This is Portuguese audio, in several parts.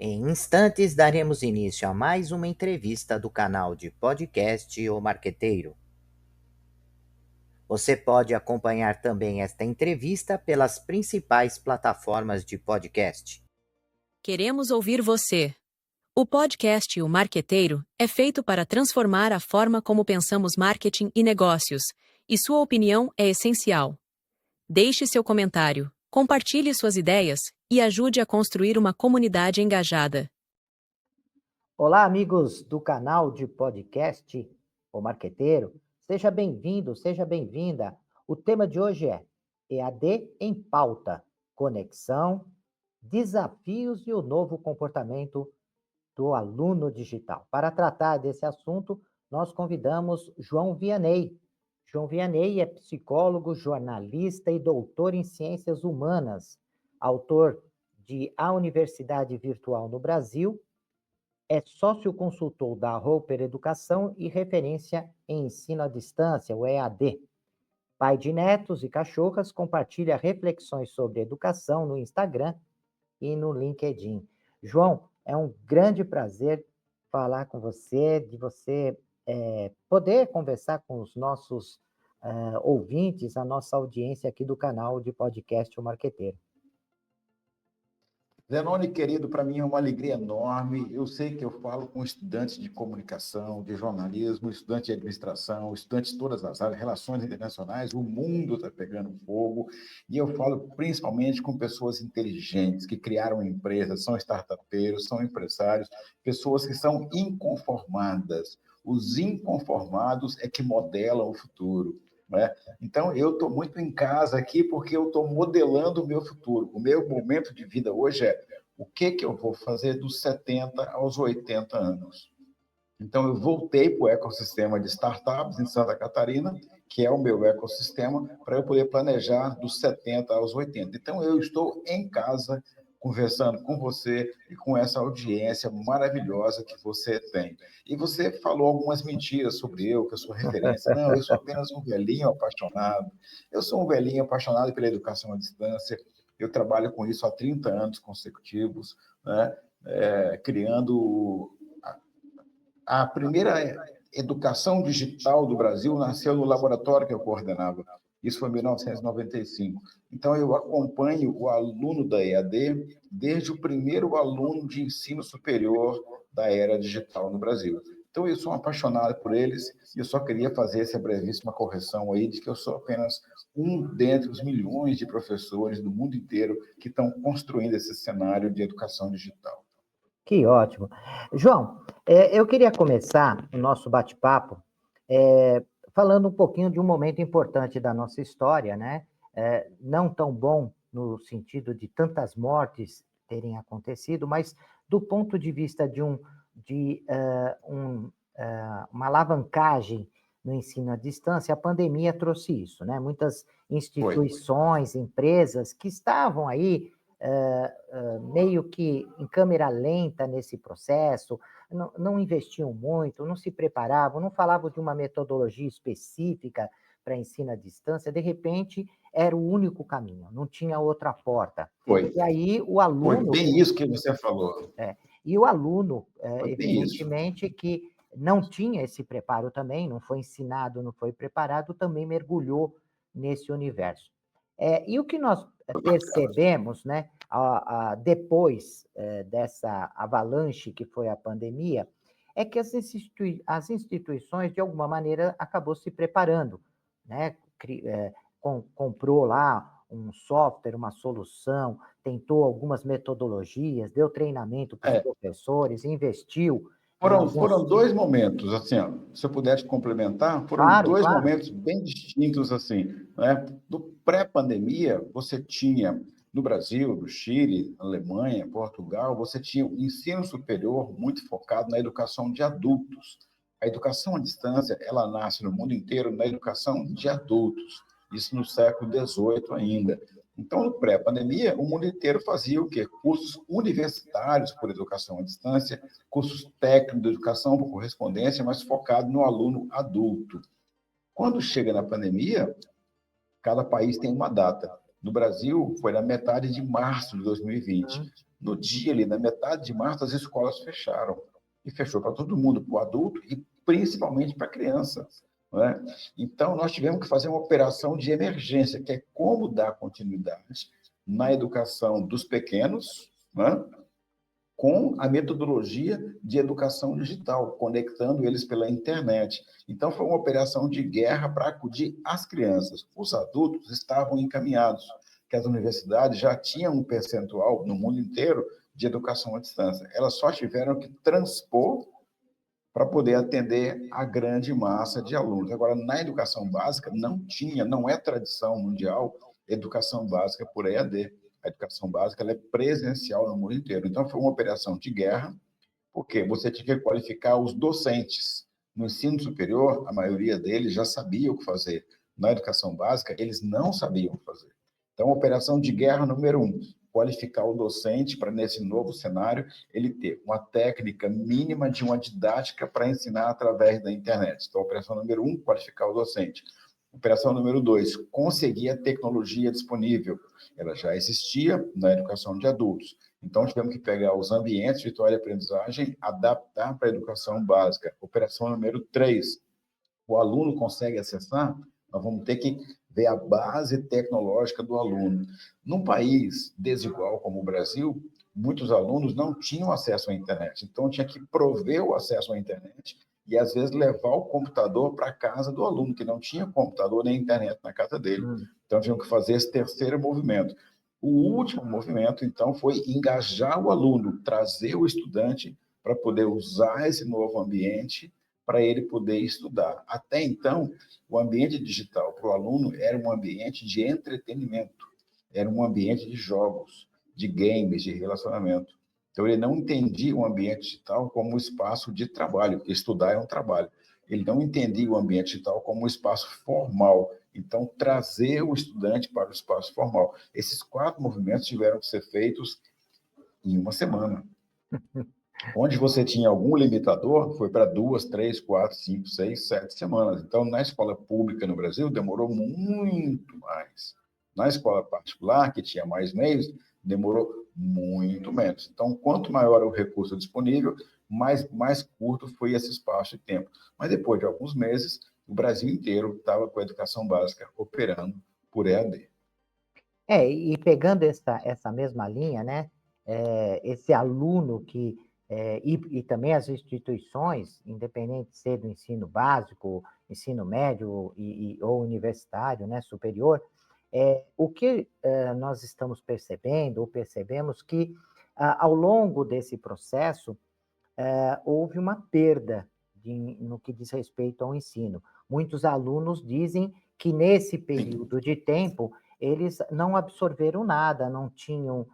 Em instantes, daremos início a mais uma entrevista do canal de podcast O Marqueteiro. Você pode acompanhar também esta entrevista pelas principais plataformas de podcast. Queremos ouvir você. O podcast O Marqueteiro é feito para transformar a forma como pensamos marketing e negócios, e sua opinião é essencial. Deixe seu comentário, compartilhe suas ideias e ajude a construir uma comunidade engajada. Olá, amigos do canal de podcast O Marqueteiro. Seja bem-vindo, seja bem-vinda. O tema de hoje é EAD em pauta, conexão, desafios e o novo comportamento do aluno digital. Para tratar desse assunto, nós convidamos João Vianney. João Vianney é psicólogo, jornalista e doutor em ciências humanas, autor de A Universidade Virtual no Brasil, é sócio-consultor da Roper Educação e referência em ensino à distância, o EAD. Pai de netos e cachorras, compartilha reflexões sobre educação no Instagram e no LinkedIn. João, é um grande prazer falar com você, de você poder conversar com os nossos ouvintes, a nossa audiência aqui do canal de podcast O Marqueteiro. Zenoni, querido, para mim é uma alegria enorme. Eu sei que eu falo com estudantes de comunicação, de jornalismo, estudantes de administração, estudantes de todas as áreas, relações internacionais, o mundo está pegando fogo, e eu falo principalmente com pessoas inteligentes, que criaram empresas, são startupeiros, são empresários, pessoas que são inconformadas. Os inconformados é que modelam o futuro. Né? Então, eu estou muito em casa aqui porque eu estou modelando o meu futuro. O meu momento de vida hoje é o que eu vou fazer dos 70 aos 80 anos. Então, eu voltei para o ecossistema de startups em Santa Catarina, que é o meu ecossistema, para eu poder planejar dos 70 aos 80. Então, eu estou em casa conversando com você e com essa audiência maravilhosa que você tem. E você falou algumas mentiras sobre eu, que eu sou referência. Não, eu sou apenas um velhinho apaixonado. Eu sou um velhinho apaixonado pela educação à distância. Eu trabalho com isso há 30 anos consecutivos, né? Criando... A primeira educação digital do Brasil nasceu no laboratório que eu coordenava. Isso foi em 1995. Então, eu acompanho o aluno da EAD desde o primeiro aluno de ensino superior da era digital no Brasil. Então, eu sou apaixonado por eles e eu só queria fazer essa brevíssima correção aí de que eu sou apenas um dentre os milhões de professores do mundo inteiro que estão construindo esse cenário de educação digital. Que ótimo. João, eu queria começar o nosso bate-papo falando um pouquinho de um momento importante da nossa história, né? Não tão bom no sentido de tantas mortes terem acontecido, mas do ponto de vista de uma alavancagem no ensino à distância, a pandemia trouxe isso, né? Muitas instituições, empresas que estavam aí meio que em câmera lenta nesse processo, não investiam muito, não se preparavam, não falavam de uma metodologia específica para ensino à distância, de repente era o único caminho, não tinha outra porta. Foi. E aí o aluno... Foi bem isso que você falou. E o aluno, evidentemente, que não tinha esse preparo também, não foi ensinado, não foi preparado, também mergulhou nesse universo. E o que nós percebemos, né, depois dessa avalanche que foi a pandemia, é que as instituições, de alguma maneira, acabou se preparando, né? Comprou lá um software, uma solução, tentou algumas metodologias, deu treinamento para os professores, investiu. Foram dois momentos, assim, ó, se eu puder te complementar, foram dois momentos bem distintos, assim, né? No pré-pandemia, você tinha, no Brasil, no Chile, na Alemanha, Portugal, você tinha o ensino superior muito focado na educação de adultos. A educação à distância, ela nasce no mundo inteiro na educação de adultos, isso no século XVIII ainda. Então, no pré-pandemia, o mundo inteiro fazia o quê? Cursos universitários por educação à distância, cursos técnicos de educação por correspondência, mas focado no aluno adulto. Quando chega na pandemia, cada país tem uma data. No Brasil, foi na metade de março de 2020. No dia ali, na metade de março, as escolas fecharam. E fechou para todo mundo, para o adulto e principalmente para a criança. Não é? Então, nós tivemos que fazer uma operação de emergência, que é como dar continuidade na educação dos pequenos, não é? Com a metodologia de educação digital, conectando eles pela internet. Então, foi uma operação de guerra para acudir as crianças. Os adultos estavam encaminhados, que as universidades já tinham um percentual no mundo inteiro de educação à distância. Elas só tiveram que transpor para poder atender a grande massa de alunos. Agora, na educação básica, não é tradição mundial educação básica por EAD. A educação básica ela é presencial no mundo inteiro. Então, foi uma operação de guerra, porque você tinha que qualificar os docentes. No ensino superior, a maioria deles já sabia o que fazer. Na educação básica, eles não sabiam o que fazer. Então, operação de guerra número 1, qualificar o docente para, nesse novo cenário, ele ter uma técnica mínima de uma didática para ensinar através da internet. Então, operação número 1, qualificar o docente. Operação número 2, conseguir a tecnologia disponível. Ela já existia na educação de adultos. Então, tivemos que pegar os ambientes virtual de aprendizagem, adaptar para a educação básica. Operação número 3, o aluno consegue acessar, nós vamos ter que ver a base tecnológica do aluno. Num país desigual como o Brasil, muitos alunos não tinham acesso à internet. Então, tinha que prover o acesso à internet e, às vezes, levar o computador para a casa do aluno, que não tinha computador nem internet na casa dele. Então, tinham que fazer esse terceiro movimento. O último movimento, então, foi engajar o aluno, trazer o estudante para poder usar esse novo ambiente para ele poder estudar. Até então, o ambiente digital para o aluno era um ambiente de entretenimento, era um ambiente de jogos, de games, de relacionamento. Então, ele não entendia o ambiente digital como um espaço de trabalho, porque estudar é um trabalho. Ele não entendia o ambiente digital como um espaço formal. Então, trazer o estudante para o espaço formal. Esses 4 movimentos tiveram que ser feitos em uma semana. Onde você tinha algum limitador, foi para 2, 3, 4, 5, 6, 7 semanas. Então, na escola pública no Brasil, demorou muito mais. Na escola particular, que tinha mais meios, demorou muito menos. Então, quanto maior o recurso disponível, mais curto foi esse espaço de tempo. Mas depois de alguns meses, o Brasil inteiro estava com a educação básica operando por EAD. E pegando essa mesma linha, né? Esse aluno que e também as instituições, independente de ser do ensino básico, ensino médio ou universitário, né, superior, o que nós estamos percebendo, ou percebemos que, ao longo desse processo, houve uma perda no que diz respeito ao ensino. Muitos alunos dizem que nesse período de tempo eles não absorveram nada, não tinham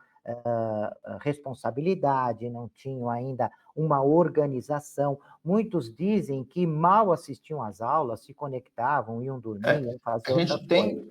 responsabilidade, não tinham ainda uma organização. Muitos dizem que mal assistiam às aulas, se conectavam, iam dormir, iam fazer outras coisas.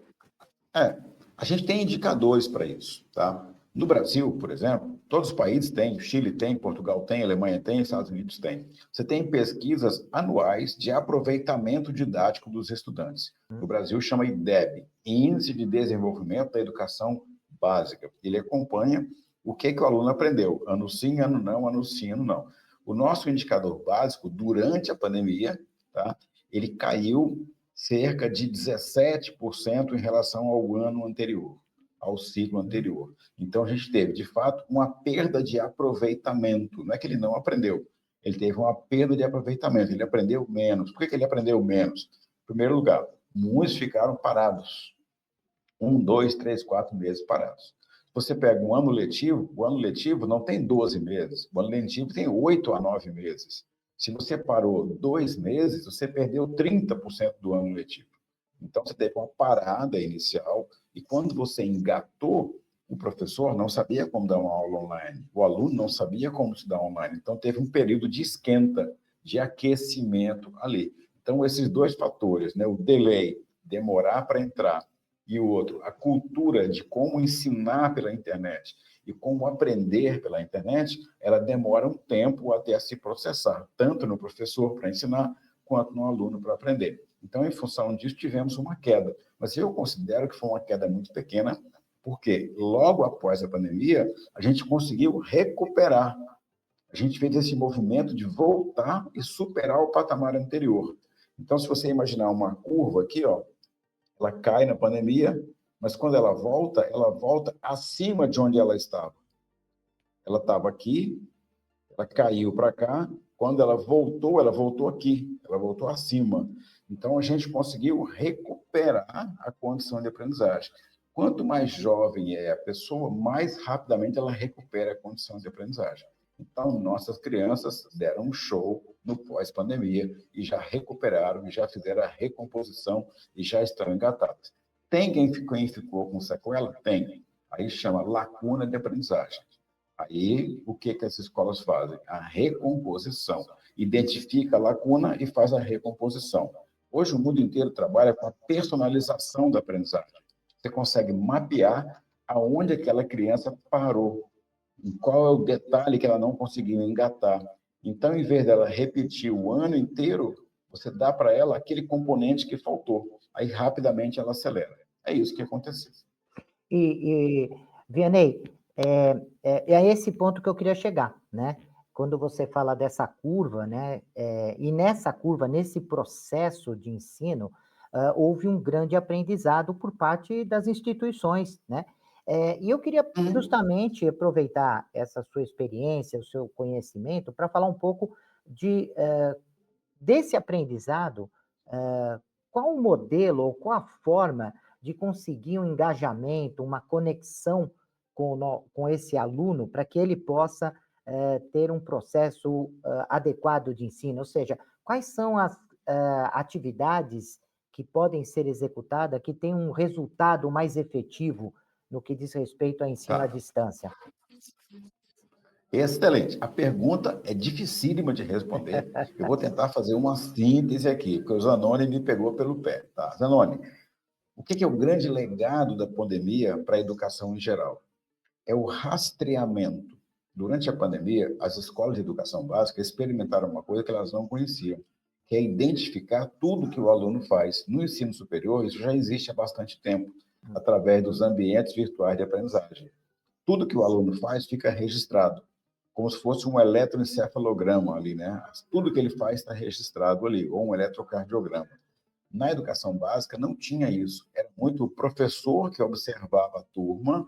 A gente tem indicadores para isso, tá? No Brasil, por exemplo, todos os países têm, o Chile tem, Portugal tem, a Alemanha tem, Estados Unidos tem. Você tem pesquisas anuais de aproveitamento didático dos estudantes. No Brasil chama IDEB, Índice de Desenvolvimento da Educação Básica. Ele acompanha o que o aluno aprendeu, ano sim, ano não, ano sim, ano não. O nosso indicador básico, durante a pandemia, tá? Ele caiu cerca de 17% em relação ao ano anterior, ao ciclo anterior. Então, a gente teve, de fato, uma perda de aproveitamento. Não é que ele não aprendeu, ele teve uma perda de aproveitamento, ele aprendeu menos. Por que ele aprendeu menos? Em primeiro lugar, muitos ficaram parados. 1, 2, 3, 4 meses parados. Você pega um ano letivo, o ano letivo não tem 12 meses, o ano letivo tem 8 a 9 meses. Se você parou 2 meses, você perdeu 30% do ano letivo. Então, você teve uma parada inicial e quando você engatou, o professor não sabia como dar uma aula online, o aluno não sabia como estudar online. Então, teve um período de esquenta, de aquecimento ali. Então, esses 2 fatores, né, o delay, demorar para entrar, e o outro, a cultura de como ensinar pela internet e como aprender pela internet, ela demora um tempo até se processar, tanto no professor para ensinar, quanto no aluno para aprender. Então, em função disso, tivemos uma queda. Mas eu considero que foi uma queda muito pequena Porque logo após a pandemia, a gente conseguiu recuperar. A gente fez esse movimento de voltar e superar o patamar anterior. Então, se você imaginar uma curva aqui, ó, ela cai na pandemia, mas quando ela volta acima de onde ela estava. Ela estava aqui, ela caiu para cá, quando ela voltou aqui, ela voltou acima. Então, a gente conseguiu recuperar a condição de aprendizagem. Quanto mais jovem é a pessoa, mais rapidamente ela recupera a condição de aprendizagem. Então, nossas crianças deram um show no pós-pandemia e já recuperaram, e já fizeram a recomposição e já estão engatadas. Tem quem ficou com sequela? Tem. Aí chama lacuna de aprendizagem. Aí, o que as escolas fazem? A recomposição. Identifica a lacuna e faz a recomposição. Hoje, o mundo inteiro trabalha com a personalização da aprendizagem. Você consegue mapear aonde aquela criança parou, qual é o detalhe que ela não conseguiu engatar. Então, em vez dela repetir o ano inteiro, você dá para ela aquele componente que faltou. Aí, rapidamente, ela acelera. É isso que aconteceu. Vianney, é esse ponto que eu queria chegar, né? Quando você fala dessa curva, né? E nessa curva, nesse processo de ensino, houve um grande aprendizado por parte das instituições, né? E eu queria justamente aproveitar essa sua experiência, o seu conhecimento, para falar um pouco desse aprendizado, qual o modelo ou qual a forma de conseguir um engajamento, uma conexão com esse aluno para que ele possa ter um processo adequado de ensino? Ou seja, quais são as atividades que podem ser executadas que têm um resultado mais efetivo no que diz respeito ao ensino à distância? Excelente. A pergunta é dificílima de responder. Eu vou tentar fazer uma síntese aqui, porque o Zanoni me pegou pelo pé. Tá? Zanoni, o que é o grande legado da pandemia para a educação em geral? É o rastreamento. Durante a pandemia, as escolas de educação básica experimentaram uma coisa que elas não conheciam, que é identificar tudo que o aluno faz. No ensino superior, isso já existe há bastante tempo, através dos ambientes virtuais de aprendizagem. Tudo que o aluno faz fica registrado, como se fosse um eletroencefalograma ali, né? Tudo que ele faz está registrado ali, ou um eletrocardiograma. Na educação básica não tinha isso. Era muito o professor que observava a turma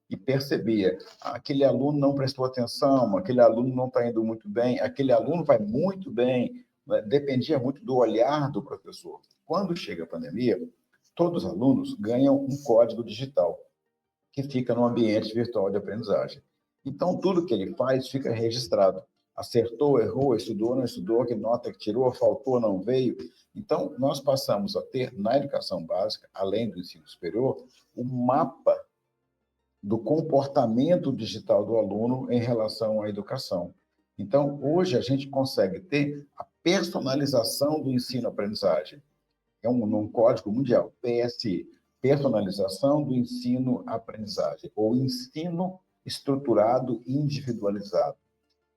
e percebia, aquele aluno não prestou atenção, aquele aluno não está indo muito bem, aquele aluno vai muito bem. Dependia muito do olhar do professor. Quando chega a pandemia, todos os alunos ganham um código digital que fica no ambiente virtual de aprendizagem. Então, tudo que ele faz fica registrado. Acertou, errou, estudou, não estudou, que nota que tirou, faltou, não veio. Então, nós passamos a ter, na educação básica, além do ensino superior, um mapa do comportamento digital do aluno em relação à educação. Então, hoje, a gente consegue ter a personalização do ensino-aprendizagem. É um código mundial, PSI, personalização do ensino-aprendizagem, ou ensino estruturado individualizado.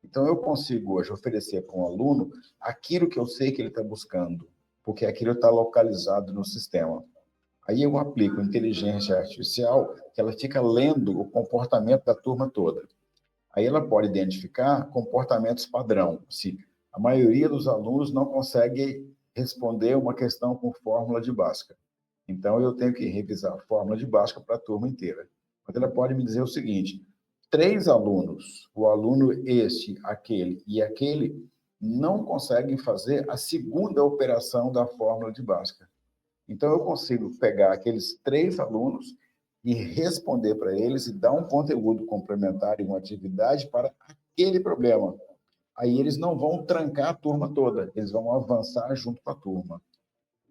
Então, eu consigo hoje oferecer para um aluno aquilo que eu sei que ele está buscando, porque aquilo está localizado no sistema. Aí eu aplico inteligência artificial, que ela fica lendo o comportamento da turma toda. Aí ela pode identificar comportamentos padrão. Se a maioria dos alunos não consegue responder uma questão com fórmula de Bhaskara. Então, eu tenho que revisar a fórmula de Bhaskara para a turma inteira. Mas ela pode me dizer o seguinte, 3 alunos, o aluno este, aquele e aquele, não conseguem fazer a segunda operação da fórmula de Bhaskara. Então, eu consigo pegar aqueles 3 alunos e responder para eles e dar um conteúdo complementar e uma atividade para aquele problema. Aí eles não vão trancar a turma toda, eles vão avançar junto com a turma.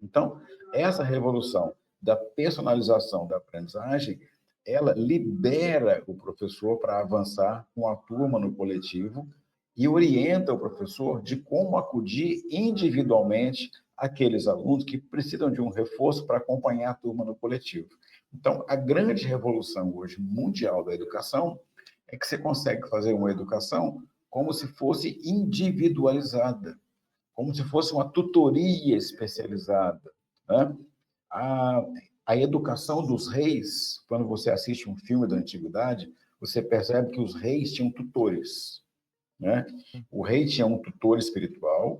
Então, essa revolução da personalização da aprendizagem, ela libera o professor para avançar com a turma no coletivo e orienta o professor de como acudir individualmente aqueles alunos que precisam de um reforço para acompanhar a turma no coletivo. Então, a grande revolução hoje mundial da educação é que você consegue fazer uma educação como se fosse individualizada, como se fosse uma tutoria especializada, né? A A educação dos reis, quando você assiste um filme da antiguidade, você percebe que os reis tinham tutores, né? O rei tinha um tutor espiritual,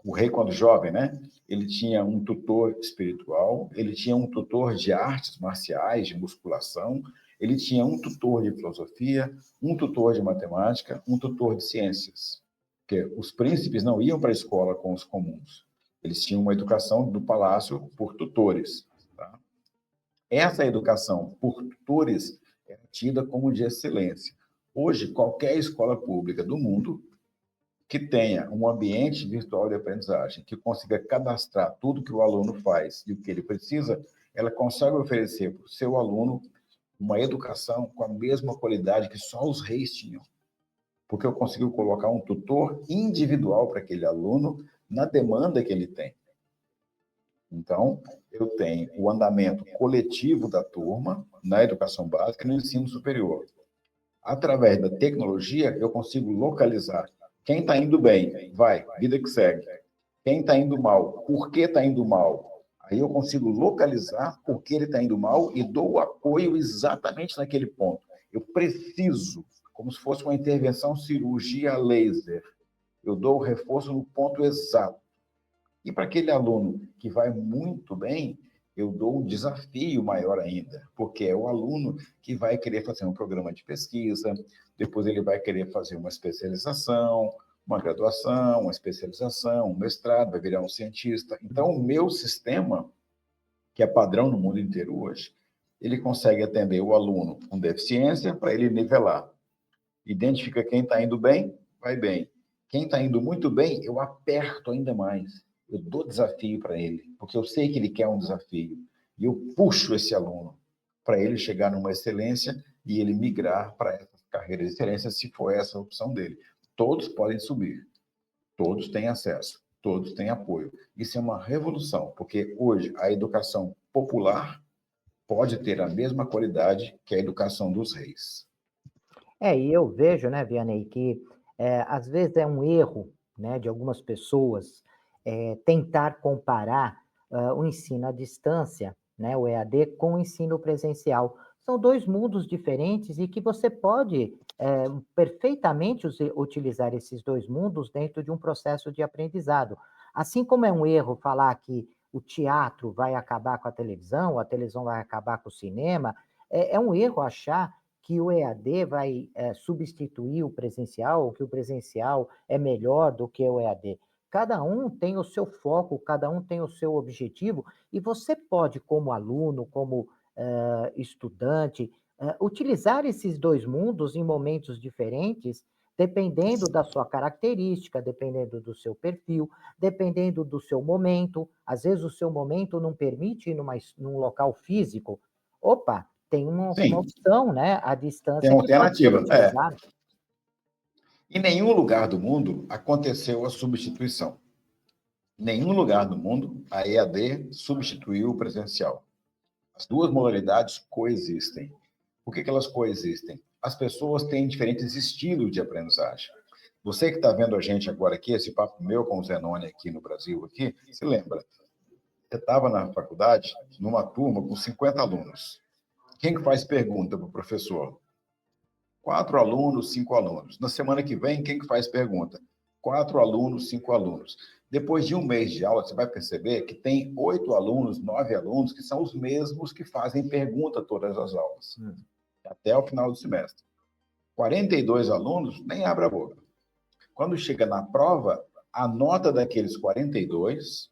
o rei, quando jovem, né? Ele tinha um tutor espiritual, ele tinha um tutor de artes marciais, de musculação, ele tinha um tutor de filosofia, um tutor de matemática, um tutor de ciências. Porque os príncipes não iam para a escola com os comuns. Eles tinham uma educação do palácio por tutores. Tá? Essa educação por tutores é tida como de excelência. Hoje, qualquer escola pública do mundo que tenha um ambiente virtual de aprendizagem, que consiga cadastrar tudo que o aluno faz e o que ele precisa, ela consegue oferecer para o seu aluno uma educação com a mesma qualidade que só os reis tinham. Porque eu consigo colocar um tutor individual para aquele aluno na demanda que ele tem. Então, eu tenho o andamento coletivo da turma na educação básica e no ensino superior. Através da tecnologia, eu consigo localizar quem está indo bem, vai, vida que segue. Quem está indo mal, por que está indo mal? Aí eu consigo localizar por que ele está indo mal e dou o apoio exatamente naquele ponto. Eu preciso, como se fosse uma intervenção cirurgia laser, eu dou o reforço no ponto exato. E para aquele aluno que vai muito bem, eu dou um desafio maior ainda, porque é o aluno que vai querer fazer um programa de pesquisa, depois ele vai querer fazer uma especialização, uma graduação, uma especialização, um mestrado, vai virar um cientista. Então, o meu sistema, que é padrão no mundo inteiro hoje, ele consegue atender o aluno com deficiência para ele nivelar. Identifica quem está indo bem, vai bem. Quem está indo muito bem, eu aperto ainda mais. Eu dou desafio para ele, porque eu sei que ele quer um desafio. E eu puxo esse aluno para ele chegar numa excelência e ele migrar para essa carreira de excelência, se for essa a opção dele. Todos podem subir, todos têm acesso, todos têm apoio. Isso é uma revolução, porque hoje a educação popular pode ter a mesma qualidade que a educação dos reis. E eu vejo, né, Vianney, que às vezes é um erro, né, de algumas pessoas tentar comparar o ensino à distância, né, o EAD, com o ensino presencial. São dois mundos diferentes e que você pode perfeitamente utilizar esses dois mundos dentro de um processo de aprendizado. Assim como é um erro falar que o teatro vai acabar com a televisão vai acabar com o cinema, é um erro achar que o EAD vai substituir o presencial, ou que o presencial é melhor do que o EAD. Cada um tem o seu foco, cada um tem o seu objetivo, e você pode, como aluno, como estudante, utilizar esses dois mundos em momentos diferentes, dependendo da sua característica, dependendo do seu perfil, dependendo do seu momento. Às vezes o seu momento não permite ir num local físico. Opa, tem uma Sim, opção, né, à tem distância uma que pode ser alternativa. utilizada. Em nenhum lugar do mundo aconteceu a substituição. Em nenhum lugar do mundo a EAD substituiu o presencial. As duas modalidades coexistem. Por que elas coexistem? As pessoas têm diferentes estilos de aprendizagem. Você que está vendo a gente agora aqui, esse papo meu com o Zenoni aqui no Brasil, aqui, se lembra? Você estava na faculdade, numa turma com 50 alunos. Quem que faz pergunta para o professor? 4 alunos, 5 alunos. Na semana que vem, quem que faz pergunta? 4 alunos, 5 alunos. Depois de um mês de aula, você vai perceber que tem 8 alunos, 9 alunos, que são os mesmos que fazem pergunta todas as aulas, até o final do semestre. 42 alunos nem abrem a boca. Quando chega na prova, a nota daqueles 42,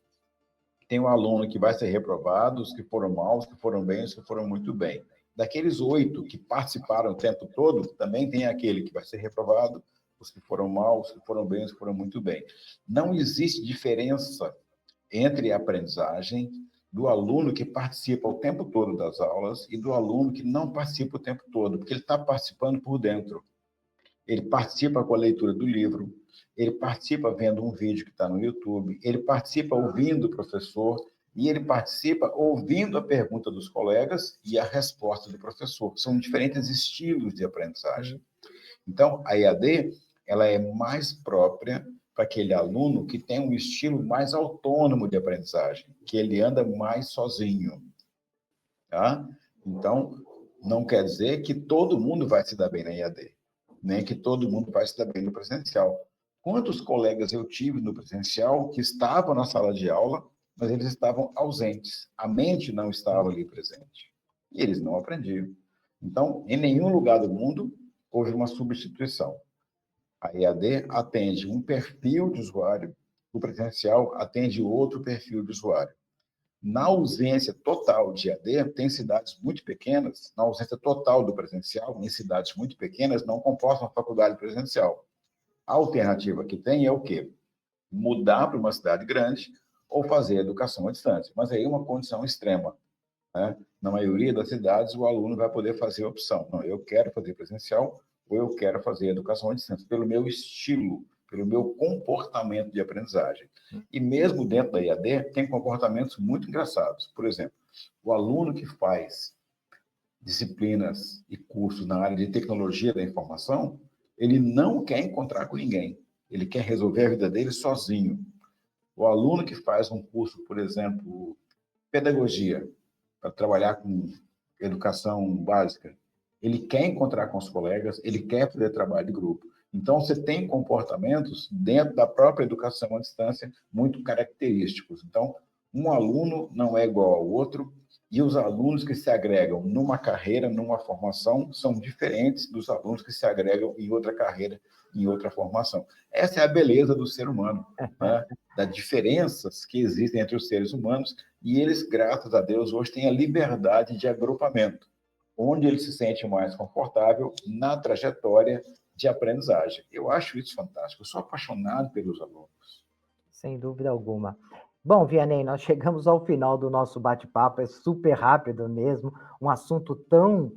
tem um aluno que vai ser reprovado, os que foram mal, os que foram bem, os que foram muito bem. Daqueles 8 que participaram o tempo todo, também tem aquele que vai ser reprovado, os que foram mal, os que foram bem, os que foram muito bem. Não existe diferença entre a aprendizagem do aluno que participa o tempo todo das aulas e do aluno que não participa o tempo todo, porque ele está participando por dentro. Ele participa com a leitura do livro, ele participa vendo um vídeo que está no YouTube, ele participa ouvindo o professor e ele participa ouvindo a pergunta dos colegas e a resposta do professor. São diferentes estilos de aprendizagem. Então, a EAD, ela é mais própria para aquele aluno que tem um estilo mais autônomo de aprendizagem, que ele anda mais sozinho. Tá? Então, não quer dizer que todo mundo vai se dar bem na EAD, nem que todo mundo vai se dar bem no presencial. Quantos colegas eu tive no presencial que estavam na sala de aula, mas eles estavam ausentes, a mente não estava ali presente, e eles não aprendiam. Então, em nenhum lugar do mundo houve uma substituição. A EAD atende um perfil de usuário, o presencial atende outro perfil de usuário. Na ausência total de EAD, tem cidades muito pequenas, na ausência total do presencial, em cidades muito pequenas, não comportam a faculdade presencial. A alternativa que tem é o quê? Mudar para uma cidade grande ou fazer educação à distância. Mas aí é uma condição extrema. Né? Na maioria das cidades, o aluno vai poder fazer a opção. Não, eu quero fazer presencial ou eu quero fazer educação à distância, pelo meu estilo, pelo meu comportamento de aprendizagem. E mesmo dentro da EAD, tem comportamentos muito engraçados. Por exemplo, o aluno que faz disciplinas e cursos na área de tecnologia da informação, ele não quer encontrar com ninguém. Ele quer resolver a vida dele sozinho. O aluno que faz um curso, por exemplo, pedagogia, para trabalhar com educação básica, ele quer encontrar com os colegas, ele quer fazer trabalho de grupo. Então, você tem comportamentos dentro da própria educação à distância muito característicos. Então, um aluno não é igual ao outro, e os alunos que se agregam numa carreira, numa formação, são diferentes dos alunos que se agregam em outra carreira, em outra formação. Essa é a beleza do ser humano, né? Das diferenças que existem entre os seres humanos, e eles, graças a Deus, hoje têm a liberdade de agrupamento, onde ele se sente mais confortável na trajetória de aprendizagem. Eu acho isso fantástico, eu sou apaixonado pelos alunos. Sem dúvida alguma. Bom, Vianney, nós chegamos ao final do nosso bate-papo, é super rápido mesmo, um assunto tão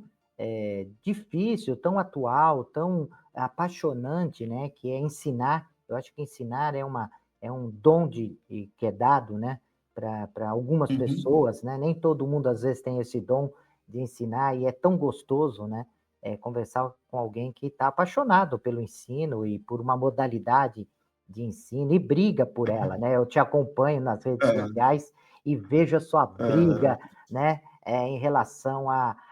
difícil, tão atual, tão apaixonante, né, que é ensinar. Eu acho que ensinar é um dom que é dado, né, para algumas Uhum. pessoas, né, nem todo mundo às vezes tem esse dom de ensinar, e é tão gostoso, né, conversar com alguém que está apaixonado pelo ensino e por uma modalidade de ensino e briga por ela, né? Eu te acompanho nas redes É, sociais e vejo a sua briga, é. né, em relação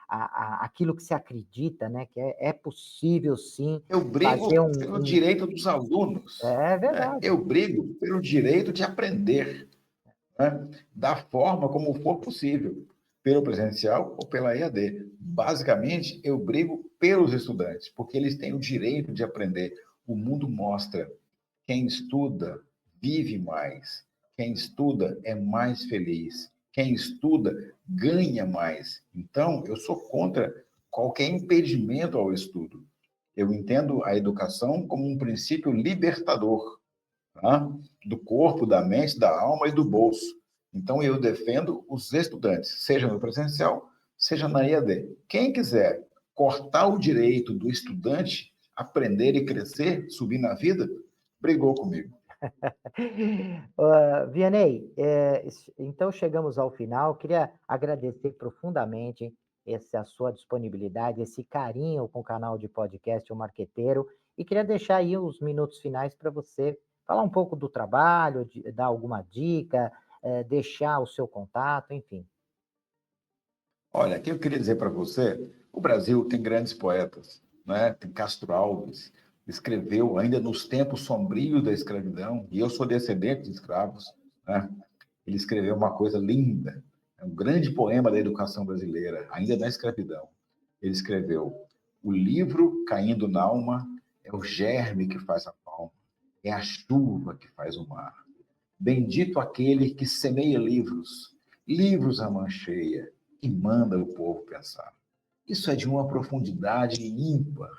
aquilo que você acredita, né, que é possível sim Eu brigo fazer pelo direito dos alunos, é né? verdade. Eu brigo pelo direito de aprender, né? Da forma como for possível, pelo presencial ou pela EAD. Basicamente, eu brigo pelos estudantes, porque eles têm o direito de aprender. O mundo mostra: quem estuda vive mais, quem estuda é mais feliz, quem estuda ganha mais. Então, eu sou contra qualquer impedimento ao estudo. Eu entendo a educação como um princípio libertador, tá? Do corpo, da mente, da alma e do bolso. Então, eu defendo os estudantes, seja no presencial, seja na EAD. Quem quiser cortar o direito do estudante aprender e crescer, subir na vida, brigou comigo. Vianney, então chegamos ao final. Queria agradecer profundamente essa sua disponibilidade, esse carinho com o canal de podcast O Marqueteiro, e queria deixar aí os minutos finais para você falar um pouco do trabalho, dar alguma dica, deixar o seu contato, enfim. Olha, aqui eu queria dizer para você, o Brasil tem grandes poetas, né? Tem Castro Alves, escreveu ainda nos tempos sombrios da escravidão, e eu sou descendente de escravos, né? Ele escreveu uma coisa linda, é um grande poema da educação brasileira, ainda na escravidão. Ele escreveu: o livro caindo na alma é o germe que faz a palma, é a chuva que faz o mar. Bendito aquele que semeia livros, livros a mancheia, e manda o povo pensar. Isso é de uma profundidade ímpar,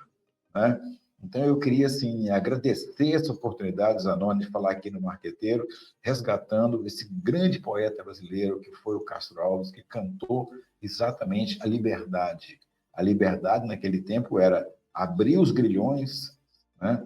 né? Então, eu queria, assim, agradecer essa oportunidade, Zanoni, de falar aqui no Marqueteiro, resgatando esse grande poeta brasileiro que foi o Castro Alves, que cantou exatamente a liberdade. A liberdade, naquele tempo, era abrir os grilhões, né?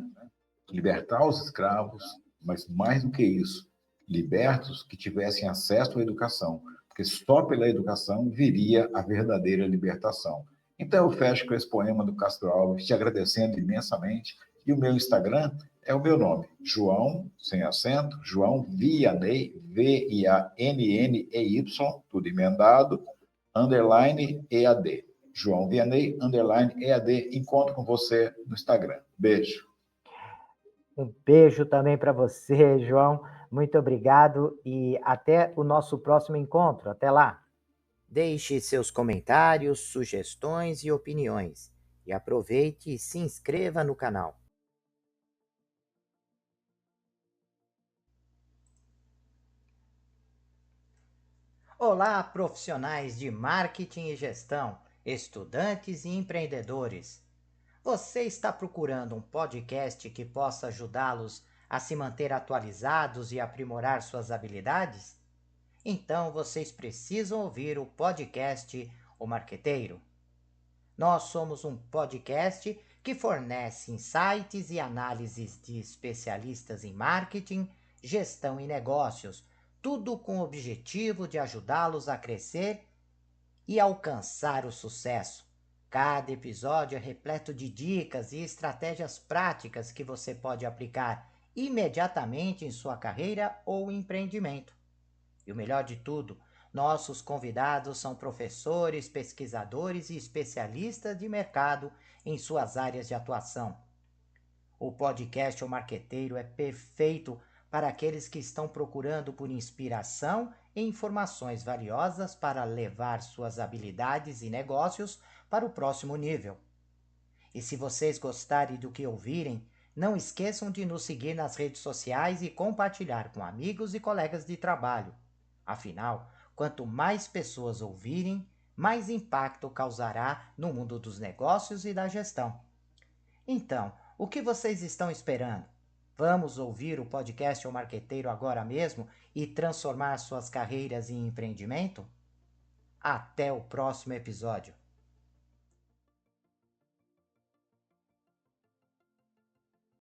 Libertar os escravos, mas mais do que isso, libertos que tivessem acesso à educação, porque só pela educação viria a verdadeira libertação. Então, eu fecho com esse poema do Castro Alves, te agradecendo imensamente. E o meu Instagram é o meu nome, João, sem acento, João Vianney, Vianney, tudo emendado, underline EAD. João Vianney, underline EAD. Encontro com você no Instagram. Beijo. Um beijo também para você, João. Muito obrigado e até o nosso próximo encontro. Até lá. Deixe seus comentários, sugestões e opiniões. E aproveite e se inscreva no canal. Olá, profissionais de marketing e gestão, estudantes e empreendedores. Você está procurando um podcast que possa ajudá-los a se manter atualizados e aprimorar suas habilidades? Então vocês precisam ouvir o podcast O Marqueteiro. Nós somos um podcast que fornece insights e análises de especialistas em marketing, gestão e negócios, tudo com o objetivo de ajudá-los a crescer e alcançar o sucesso. Cada episódio é repleto de dicas e estratégias práticas que você pode aplicar imediatamente em sua carreira ou empreendimento. E o melhor de tudo, nossos convidados são professores, pesquisadores e especialistas de mercado em suas áreas de atuação. O podcast O Marqueteiro é perfeito para aqueles que estão procurando por inspiração e informações valiosas para levar suas habilidades e negócios para o próximo nível. E se vocês gostarem do que ouvirem, não esqueçam de nos seguir nas redes sociais e compartilhar com amigos e colegas de trabalho. Afinal, quanto mais pessoas ouvirem, mais impacto causará no mundo dos negócios e da gestão. Então, o que vocês estão esperando? Vamos ouvir o podcast O Marqueteiro agora mesmo e transformar suas carreiras em empreendimento? Até o próximo episódio.